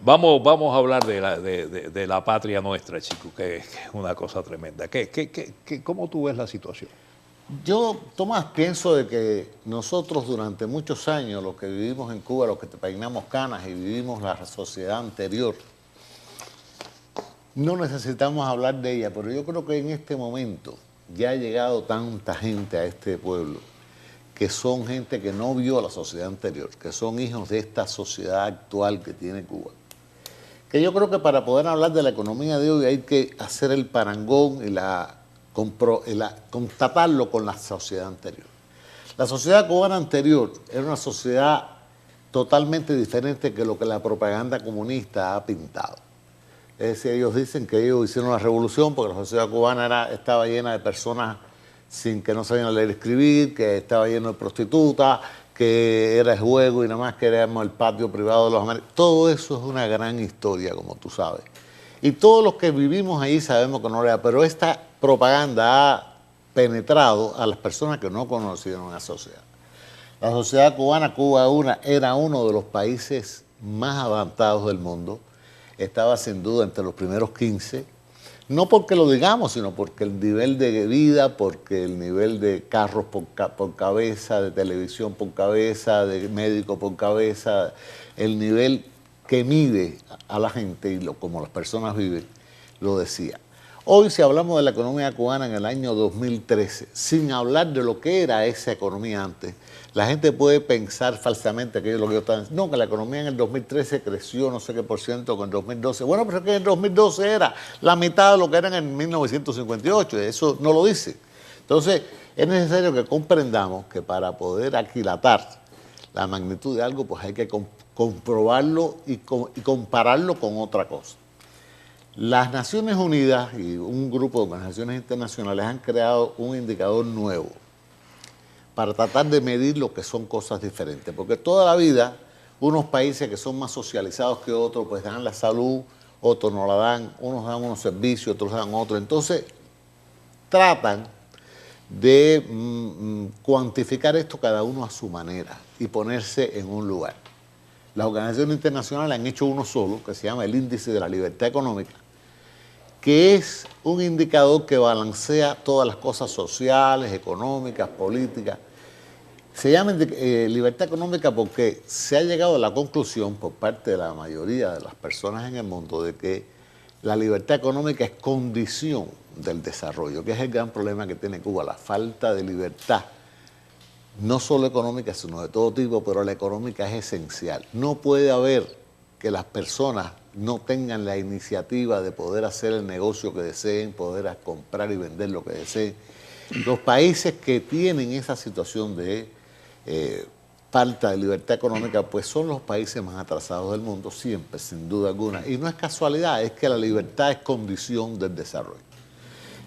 Vamos a hablar de la patria nuestra, chicos, que es una cosa tremenda. ¿Cómo tú ves la situación? Yo, Tomás, pienso de que nosotros durante muchos años, los que vivimos en Cuba, los que te peinamos canas y vivimos la sociedad anterior, no necesitamos hablar de ella, pero yo creo que en este momento ya ha llegado tanta gente a este pueblo que son gente que no vio la sociedad anterior, que son hijos de esta sociedad actual que tiene Cuba. Que yo creo que para poder hablar de la economía de hoy hay que hacer el parangón y constatarlo con la sociedad anterior. La sociedad cubana anterior era una sociedad totalmente diferente que lo que la propaganda comunista ha pintado. Es decir, ellos dicen que ellos hicieron la revolución porque la sociedad cubana estaba llena de personas sin que no sabían leer y escribir, que estaba lleno de prostitutas, que era el juego y nada más queríamos el patio privado de los americanos. Todo eso es una gran historia, como tú sabes. Y todos los que vivimos ahí sabemos que no era, pero esta propaganda ha penetrado a las personas que no conocieron la sociedad. La sociedad cubana, era uno de los países más avanzados del mundo. Estaba sin duda entre los primeros 15, no porque lo digamos, sino porque el nivel de vida, porque el nivel de carros por cabeza, de televisión por cabeza, de médico por cabeza, el nivel que mide a la gente y como las personas viven, lo decía. Hoy, si hablamos de la economía cubana en el año 2013, sin hablar de lo que era esa economía antes, la gente puede pensar falsamente que es lo que yo estaba diciendo. No, que la economía en el 2013 creció no sé qué por ciento con el 2012. Bueno, pero es que en el 2012 era la mitad de lo que era en 1958. Eso no lo dice. Entonces, es necesario que comprendamos que para poder aquilatar la magnitud de algo, pues hay que comprobarlo y compararlo con otra cosa. Las Naciones Unidas y un grupo de organizaciones internacionales han creado un indicador nuevo para tratar de medir lo que son cosas diferentes. Porque toda la vida, unos países que son más socializados que otros, pues dan la salud, otros no la dan, unos dan unos servicios, otros dan otros. Entonces, tratan de cuantificar esto cada uno a su manera y ponerse en un lugar. Las organizaciones internacionales han hecho uno solo, que se llama el Índice de la Libertad Económica, que es un indicador que balancea todas las cosas sociales, económicas, políticas. Se llama libertad económica porque se ha llegado a la conclusión por parte de la mayoría de las personas en el mundo de que la libertad económica es condición del desarrollo, que es el gran problema que tiene Cuba, la falta de libertad, no solo económica, sino de todo tipo, pero la económica es esencial. No puede haber que las personas no tengan la iniciativa de poder hacer el negocio que deseen, poder comprar y vender lo que deseen. Los países que tienen esa situación de falta de libertad económica, pues son los países más atrasados del mundo, siempre, sin duda alguna. Y no es casualidad, es que la libertad es condición del desarrollo.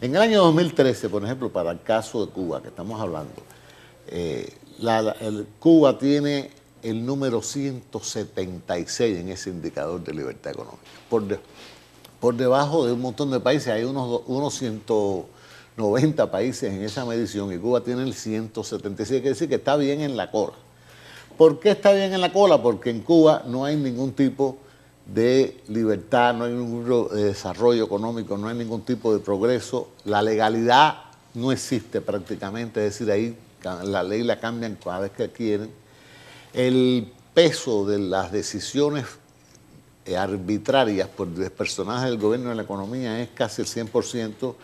En el año 2013, por ejemplo, para el caso de Cuba, que estamos hablando, Cuba tiene el número 176 en ese indicador de libertad económica. Por debajo de un montón de países, hay unos 190 países en esa medición y Cuba tiene el 176, quiere decir que está bien en la cola. ¿Por qué está bien en la cola? Porque en Cuba no hay ningún tipo de libertad, no hay ningún desarrollo económico, no hay ningún tipo de progreso. La legalidad no existe prácticamente, es decir, ahí la ley la cambian cada vez que quieren. El peso de las decisiones arbitrarias por personajes del gobierno en la economía es casi el 100%.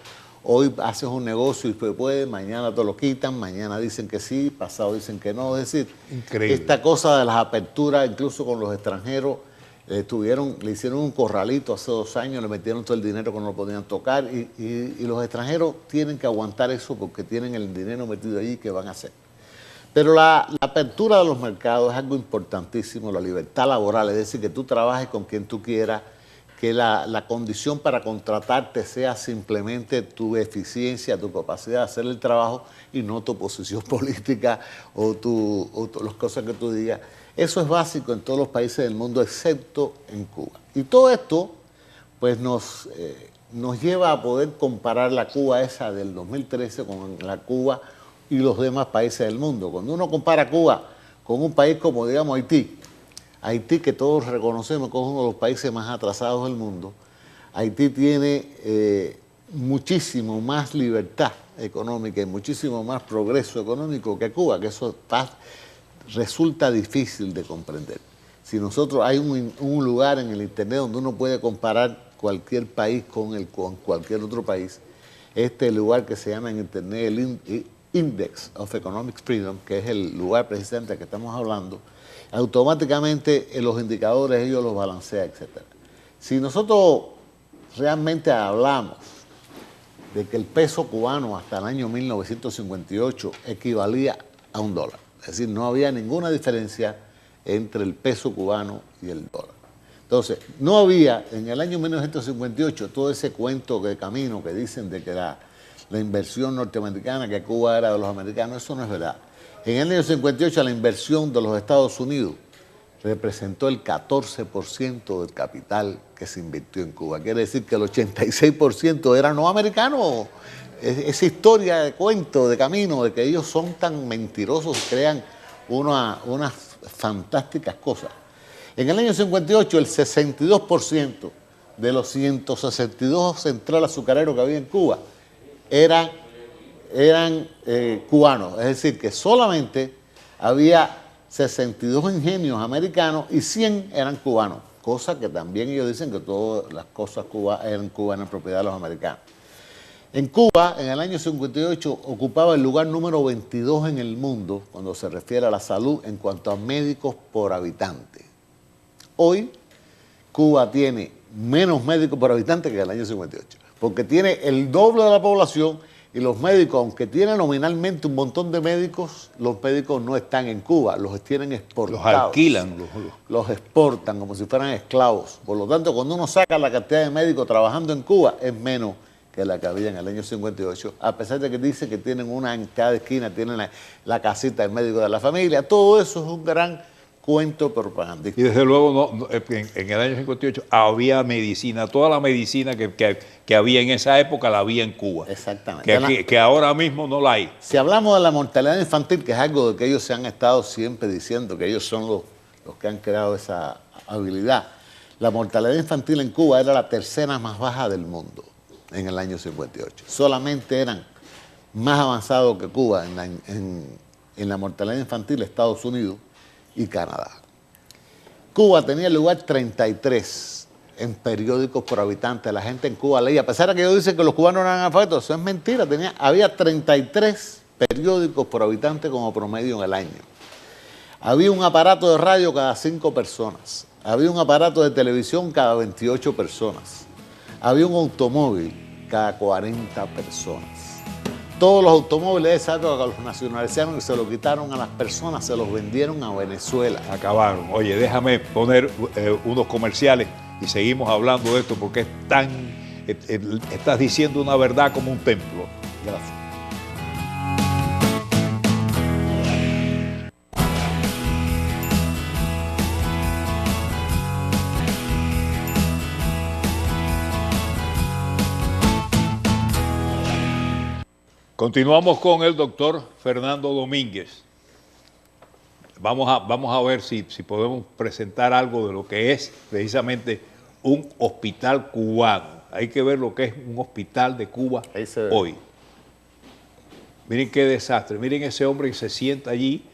Hoy haces un negocio y puede, mañana te lo quitan, mañana dicen que sí, pasado dicen que no. Es decir, increíble. Esta cosa de las aperturas, incluso con los extranjeros, le hicieron un corralito hace 2 años, le metieron todo el dinero que no lo podían tocar y los extranjeros tienen que aguantar eso porque tienen el dinero metido allí que van a hacer. Pero la apertura de los mercados es algo importantísimo, la libertad laboral, es decir, que tú trabajes con quien tú quieras, que la condición para contratarte sea simplemente tu eficiencia, tu capacidad de hacer el trabajo y no tu posición política o las cosas que tú digas. Eso es básico en todos los países del mundo, excepto en Cuba. Y todo esto pues nos lleva a poder comparar la Cuba esa del 2013 con la Cuba y los demás países del mundo. Cuando uno compara Cuba con un país como, digamos, Haití, Haití, que todos reconocemos que es uno de los países más atrasados del mundo, Haití tiene muchísimo más libertad económica y muchísimo más progreso económico que Cuba, que eso resulta difícil de comprender. Si nosotros hay un lugar en el Internet donde uno puede comparar cualquier país con cualquier otro país, este lugar que se llama en Internet el Index of Economic Freedom, que es el lugar precisamente del que estamos hablando, automáticamente los indicadores ellos los balancea, etc. Si nosotros realmente hablamos de que el peso cubano hasta el año 1958 equivalía a $1, es decir, no había ninguna diferencia entre el peso cubano y el dólar. Entonces, no había en el año 1958 todo ese cuento de camino que dicen de que la inversión norteamericana, que Cuba era de los americanos, eso no es verdad. En el año 58 la inversión de los Estados Unidos representó el 14% del capital que se invirtió en Cuba. Quiere decir que el 86% era no americano. Esa historia de cuento, de camino, de que ellos son tan mentirosos y crean unas fantásticas cosas. En el año 58 el 62% de los 162 centrales azucareros que había en Cuba eran cubanos. Es decir, que solamente había 62 ingenios americanos y 100 eran cubanos, cosa que también ellos dicen que todas las cosas eran cubanas, propiedad de los americanos. En Cuba, en el año 58, ocupaba el lugar número 22 en el mundo cuando se refiere a la salud en cuanto a médicos por habitante. Hoy, Cuba tiene menos médicos por habitante que en el año 58, porque tiene el doble de la población. Y los médicos, aunque tienen nominalmente un montón de médicos, los médicos no están en Cuba, los tienen exportados. Los alquilan. Los exportan como si fueran esclavos. Por lo tanto, cuando uno saca la cantidad de médicos trabajando en Cuba, es menos que la que había en el año 58, a pesar de que dice que tienen una en cada esquina, tienen la casita del médico de la familia. Todo eso es un gran cuento propagandístico. Y desde luego en el año 58 había medicina, toda la medicina que había en esa época la había en Cuba. Exactamente. Que ahora mismo no la hay. Si hablamos de la mortalidad infantil, que es algo de que ellos se han estado siempre diciendo, que ellos son los que han creado esa habilidad, la mortalidad infantil en Cuba era la tercera más baja del mundo en el año 58. Solamente eran más avanzados que Cuba en la mortalidad infantil Estados Unidos y Canadá. Cuba tenía el lugar 33 en periódicos por habitante. La gente en Cuba leía, a pesar de que ellos dicen que los cubanos eran analfabetos, eso es mentira. Había 33 periódicos por habitante como promedio en el año. Había un aparato de radio cada 5 personas. Había un aparato de televisión cada 28 personas. Había un automóvil cada 40 personas. Todos los automóviles de esa época los nacionalizaron y se los quitaron a las personas, se los vendieron a Venezuela. Acabaron. Oye, déjame poner unos comerciales y seguimos hablando de esto porque estás diciendo una verdad como un templo. Gracias. Continuamos con el doctor Fernando Domínguez. Vamos a ver si podemos presentar algo de lo que es precisamente un hospital cubano. Hay que ver lo que es un hospital de Cuba hoy. Miren qué desastre. Miren ese hombre que se sienta allí,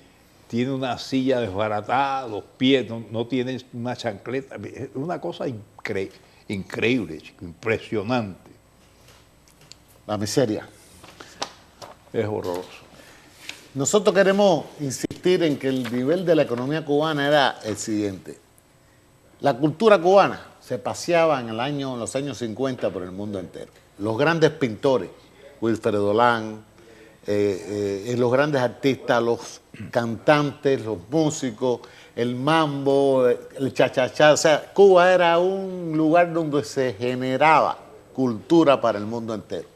tiene una silla desbaratada, los pies, no tiene una chancleta. Es una cosa increíble, chico, impresionante. La miseria. Es horroroso. Nosotros queremos insistir en que el nivel de la economía cubana era el siguiente. La cultura cubana se paseaba en los años 50 por el mundo entero. Los grandes pintores, Wilfredo Olán, los grandes artistas, los cantantes, los músicos, el mambo, el cha-cha-cha. O sea, Cuba era un lugar donde se generaba cultura para el mundo entero.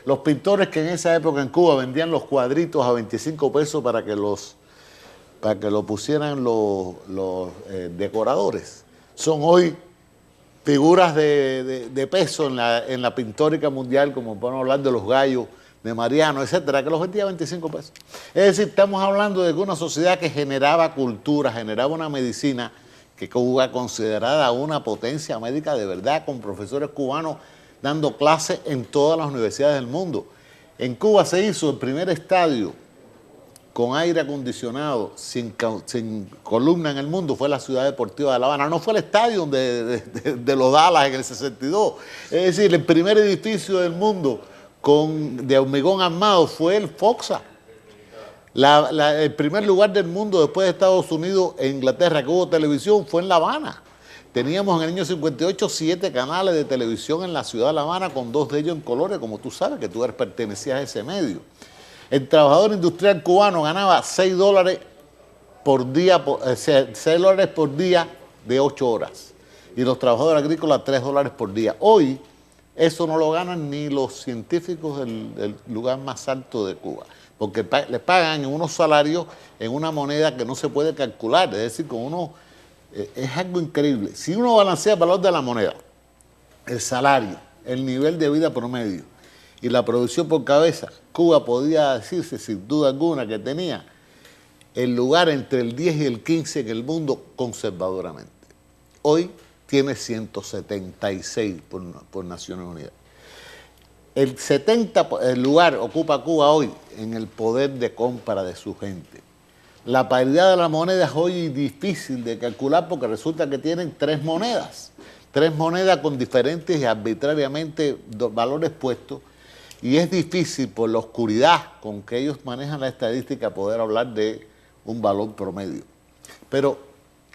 Los pintores que en esa época en Cuba vendían los cuadritos a 25 pesos para que lo pusieran los decoradores, son hoy figuras de peso en la pintórica mundial, como podemos hablar de los gallos de Mariano, etcétera, que los vendía a 25 pesos. Es decir, estamos hablando de una sociedad que generaba cultura, generaba una medicina que Cuba es considerada una potencia médica de verdad, con profesores cubanos dando clases en todas las universidades del mundo. En Cuba se hizo el primer estadio con aire acondicionado, sin columna en el mundo, fue la Ciudad Deportiva de La Habana. No fue el estadio de los Dallas en el 62. Es decir, el primer edificio del mundo de hormigón armado fue el Foxa. El primer lugar del mundo después de Estados Unidos e Inglaterra que hubo televisión fue en La Habana. Teníamos en el año 58 7 canales de televisión en la ciudad de La Habana, con 2 de ellos en colores, como tú sabes, que tú pertenecías a ese medio. El trabajador industrial cubano ganaba $6 por día, $6 por día de 8 horas. Y los trabajadores agrícolas $3 por día. Hoy eso no lo ganan ni los científicos del lugar más alto de Cuba, porque les pagan en unos salarios en una moneda que no se puede calcular, es decir, es algo increíble. Si uno balancea el valor de la moneda, el salario, el nivel de vida promedio y la producción por cabeza, Cuba podía decirse sin duda alguna que tenía el lugar entre el 10 y el 15 en el mundo conservadoramente. Hoy tiene 176 por Naciones Unidas. El lugar ocupa Cuba hoy en el poder de compra de su gente. La paridad de la moneda es hoy difícil de calcular porque resulta que tienen 3 monedas. 3 monedas con diferentes y arbitrariamente valores puestos. Y es difícil por la oscuridad con que ellos manejan la estadística poder hablar de un valor promedio. Pero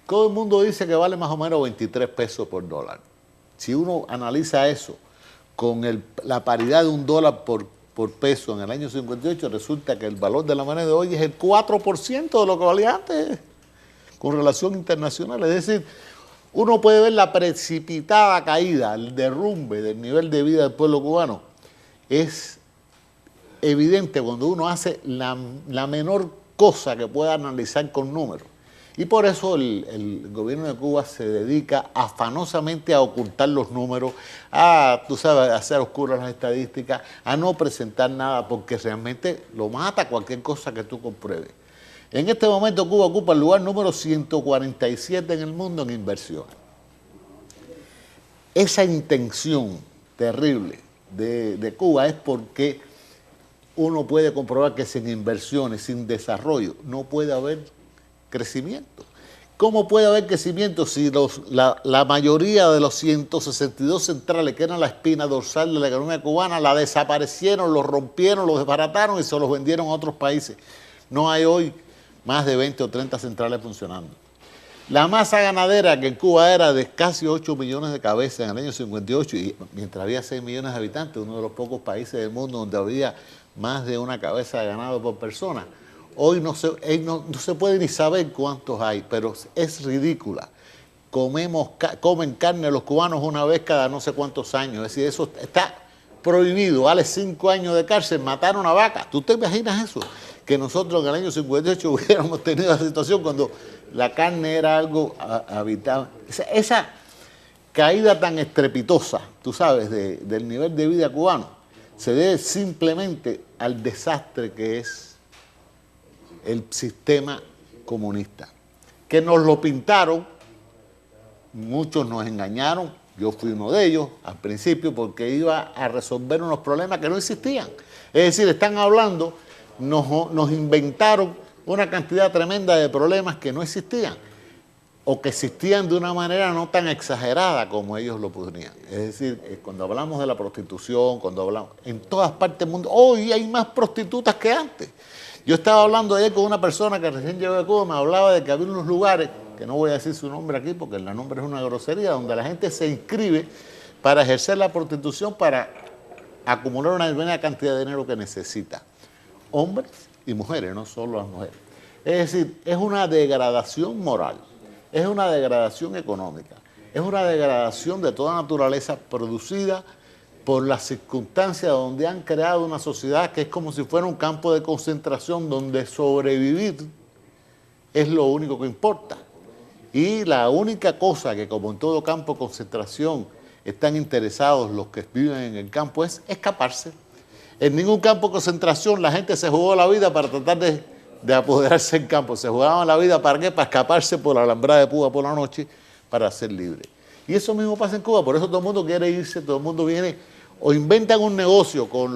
todo el mundo dice que vale más o menos 23 pesos por dólar. Si uno analiza eso con la paridad de $1 por peso en el año 58, resulta que el valor de la moneda de hoy es el 4% de lo que valía antes con relación internacional. Es decir, uno puede ver la precipitada caída, el derrumbe del nivel de vida del pueblo cubano. Es evidente cuando uno hace la menor cosa que pueda analizar con números. Y por eso el gobierno de Cuba se dedica afanosamente a ocultar los números, tú sabes, a hacer oscuras las estadísticas, a no presentar nada, porque realmente lo mata cualquier cosa que tú compruebes. En este momento Cuba ocupa el lugar número 147 en el mundo en inversiones. Esa intención terrible de Cuba es porque uno puede comprobar que sin inversiones, sin desarrollo, no puede haber crecimiento. ¿Cómo puede haber crecimiento si la mayoría de los 162 centrales que eran la espina dorsal de la economía cubana la desaparecieron, los rompieron, los desbarataron y se los vendieron a otros países? No hay hoy más de 20 o 30 centrales funcionando. La masa ganadera que en Cuba era de casi 8 millones de cabezas en el año 58, y mientras había 6 millones de habitantes, uno de los pocos países del mundo donde había más de una cabeza de ganado por persona. Hoy no se puede ni saber cuántos hay, pero es ridícula. Comen carne los cubanos una vez cada no sé cuántos años. Es decir, eso está prohibido. Vale 5 años de cárcel matar una vaca. ¿Tú te imaginas eso? Que nosotros en el año 58 hubiéramos tenido la situación cuando la carne era algo habitable. Esa caída tan estrepitosa, tú sabes, del nivel de vida cubano, se debe simplemente al desastre que es el sistema comunista, que nos lo pintaron, muchos nos engañaron, yo fui uno de ellos al principio porque iba a resolver unos problemas que no existían. Es decir, están hablando, nos inventaron una cantidad tremenda de problemas que no existían o que existían de una manera no tan exagerada como ellos lo ponían. Es decir, cuando hablamos de la prostitución, cuando hablamos en todas partes del mundo, hoy hay más prostitutas que antes. Yo estaba hablando ayer con una persona que recién llegó de Cuba, me hablaba de que había unos lugares, que no voy a decir su nombre aquí porque el nombre es una grosería, donde la gente se inscribe para ejercer la prostitución para acumular una buena cantidad de dinero que necesita. Hombres y mujeres, no solo las mujeres. Es decir, es una degradación moral, es una degradación económica, es una degradación de toda naturaleza producida por las circunstancias donde han creado una sociedad que es como si fuera un campo de concentración donde sobrevivir es lo único que importa. Y la única cosa que, como en todo campo de concentración, están interesados los que viven en el campo es escaparse. En ningún campo de concentración la gente se jugó la vida para tratar de de apoderarse en campo. Se jugaban la vida, ¿para qué? Para escaparse por la Alhambra de Cuba por la noche para ser libre. Y eso mismo pasa en Cuba, por eso todo el mundo quiere irse, todo el mundo viene, o inventan un negocio con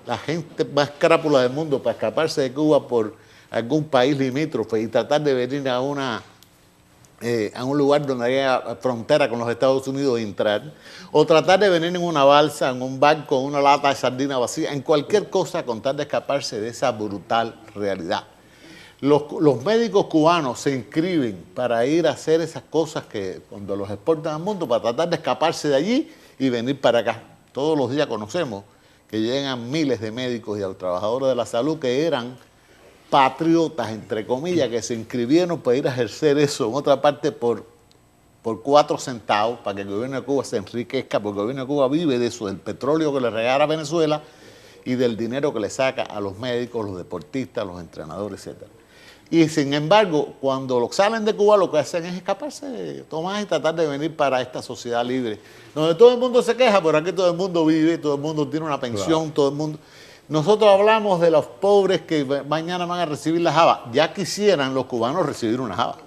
la gente más crápula del mundo para escaparse de Cuba por algún país limítrofe y tratar de venir a un lugar donde haya frontera con los Estados Unidos e entrar, o tratar de venir en una balsa, en un barco, en una lata de sardina vacía, en cualquier cosa con tal de escaparse de esa brutal realidad. Los médicos cubanos se inscriben para ir a hacer esas cosas que cuando los exportan al mundo, para tratar de escaparse de allí y venir para acá. Todos los días conocemos que llegan miles de médicos y trabajadores de la salud que eran patriotas, entre comillas, que se inscribieron para ir a ejercer eso en otra parte por 4 centavos, para que el gobierno de Cuba se enriquezca, porque el gobierno de Cuba vive de eso, del petróleo que le regala a Venezuela y del dinero que le saca a los médicos, los deportistas, los entrenadores, etc. Y sin embargo, cuando salen de Cuba, lo que hacen es escaparse de Tomás y tratar de venir para esta sociedad libre, donde todo el mundo se queja, pero aquí todo el mundo vive, todo el mundo tiene una pensión, claro. Todo el mundo... Nosotros hablamos de los pobres que mañana van a recibir la java. Ya quisieran los cubanos recibir una java.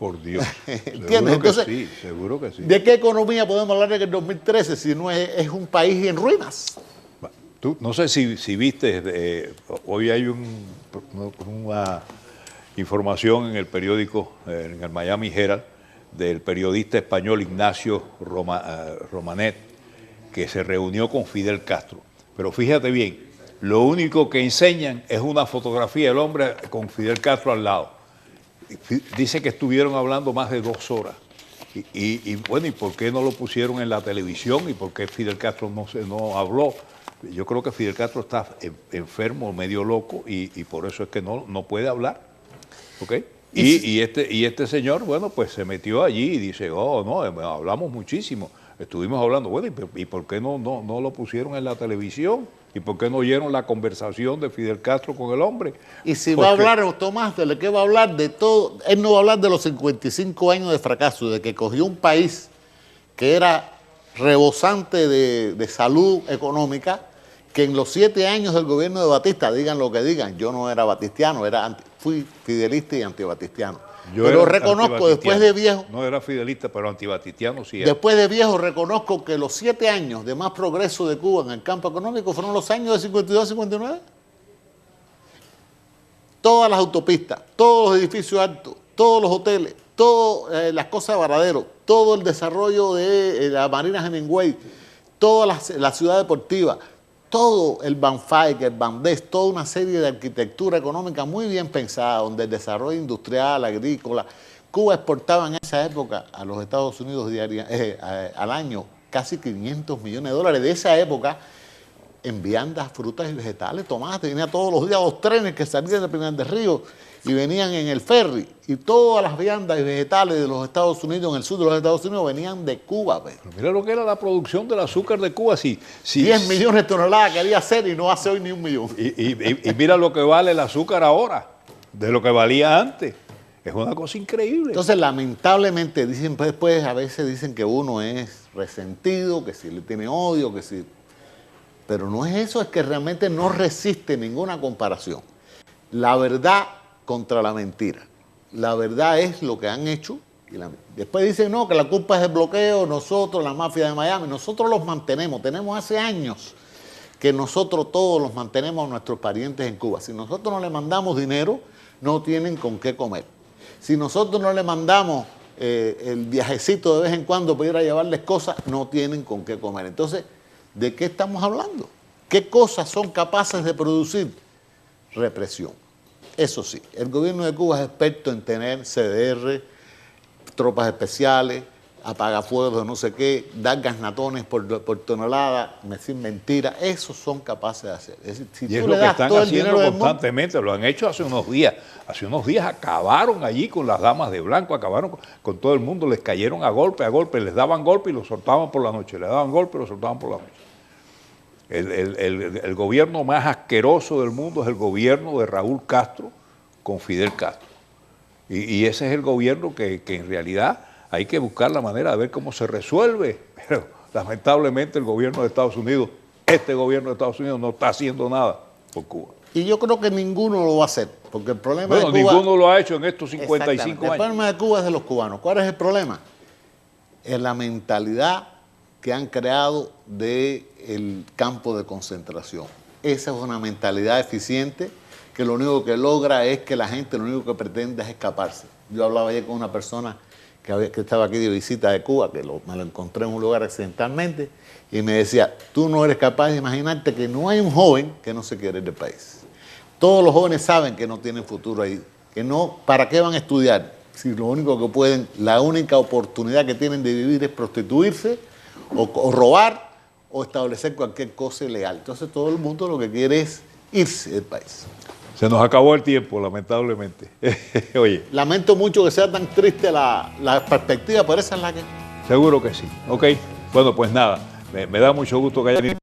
Por Dios. ¿Entiendes? Entonces, sí, seguro que sí. ¿De qué economía podemos hablar en el 2013 si no es un país en ruinas? Tú, no sé si viste, hoy hay una información en el periódico, en el Miami Herald, del periodista español Ignacio Romanet, que se reunió con Fidel Castro. Pero fíjate bien, lo único que enseñan es una fotografía del hombre con Fidel Castro al lado. Dice que estuvieron hablando más de 2 horas. Y bueno, ¿y por qué no lo pusieron en la televisión? ¿Y por qué Fidel Castro no habló? Yo creo que Fidel Castro está enfermo, medio loco, y por eso es que no puede hablar. ¿Ok? Y este señor, bueno, pues se metió allí y dice, oh, no, hablamos muchísimo. Estuvimos hablando, bueno, ¿y por qué no lo pusieron en la televisión? ¿Y por qué no oyeron la conversación de Fidel Castro con el hombre? Y si va a hablar, Tomás, ¿de qué va a hablar? De todo. Él no va a hablar de los 55 años de fracaso, de que cogió un país que era rebosante de salud económica, que en los 7 años del gobierno de Batista, digan lo que digan, yo no era batistiano, fui fidelista y antibatistiano. Pero reconozco, después de viejo... No era fidelista, pero antibatistiano sí era. Después de viejo reconozco que los 7 años de más progreso de Cuba en el campo económico fueron los años de 52 a 59. Todas las autopistas, todos los edificios altos, todos los hoteles, todas las cosas de Varadero, todo el desarrollo de la Marina Hemingway, toda la ciudad deportiva, todo el Banfay, el Bandés, toda una serie de arquitectura económica muy bien pensada, donde el desarrollo industrial, agrícola, Cuba exportaba en esa época a los Estados Unidos al año casi 500 millones de dólares. De esa época, en viandas, frutas y vegetales, tomate, venía todos los días 2 trenes que salían de Pinar del Río y venían en el ferry, y todas las viandas y vegetales de los Estados Unidos, en el sur de los Estados Unidos, venían de Cuba. Pero mira lo que era la producción del azúcar de Cuba. 10 millones de toneladas quería hacer y no hace hoy ni 1 millón. Y mira lo que vale el azúcar ahora, de lo que valía antes. Es una cosa increíble. Entonces, lamentablemente, después a veces dicen que uno es resentido, que si le tiene odio, que si... Pero no es eso, es que realmente no resiste ninguna comparación. La verdad contra la mentira. La verdad es lo que han hecho. Después dicen, no, que la culpa es el bloqueo, nosotros, la mafia de Miami. Nosotros los mantenemos. Tenemos hace años que nosotros todos los mantenemos a nuestros parientes en Cuba. Si nosotros no le mandamos dinero, no tienen con qué comer. Si nosotros no le mandamos el viajecito de vez en cuando para ir a llevarles cosas, no tienen con qué comer. Entonces, ¿de qué estamos hablando? ¿Qué cosas son capaces de producir? Represión. Eso sí, el gobierno de Cuba es experto en tener CDR, tropas especiales, apagafuegos de no sé qué, dar gasnatones por tonelada, decir mentiras. Eso son capaces de hacer. Es decir, si y es lo que están haciendo constantemente, lo han hecho hace unos días. Hace unos días acabaron allí con las damas de blanco, acabaron con todo el mundo, les cayeron a golpe, les daban golpe y los soltaban por la noche, les daban golpe y los soltaban por la noche. El gobierno más asqueroso del mundo es el gobierno de Raúl Castro con Fidel Castro. Y ese es el gobierno que en realidad hay que buscar la manera de ver cómo se resuelve. Pero lamentablemente el gobierno de Estados Unidos, este gobierno de Estados Unidos no está haciendo nada por Cuba. Y yo creo que ninguno lo va a hacer, porque el problema Bueno, de Cuba... ninguno lo ha hecho en estos Exactamente. 55 El años. problema de Cuba es de los cubanos. ¿Cuál es el problema? Es la mentalidad que han creado del campo de concentración. Esa es una mentalidad eficiente que lo único que logra es que la gente lo único que pretende es escaparse. Yo hablaba ayer con una persona que estaba aquí de visita de Cuba, que me lo encontré en un lugar accidentalmente, y me decía, tú no eres capaz de imaginarte que no hay un joven que no se quiere ir del país. Todos los jóvenes saben que no tienen futuro ahí, que no, ¿para qué van a estudiar? Si lo único que pueden, la única oportunidad que tienen de vivir es prostituirse o robar o establecer cualquier cosa ilegal. Entonces todo el mundo lo que quiere es irse del país. Se nos acabó el tiempo, lamentablemente. Oye. Lamento mucho que sea tan triste la perspectiva, pero esa es la que... Seguro que sí. Ok. Bueno, pues nada, me da mucho gusto que hayan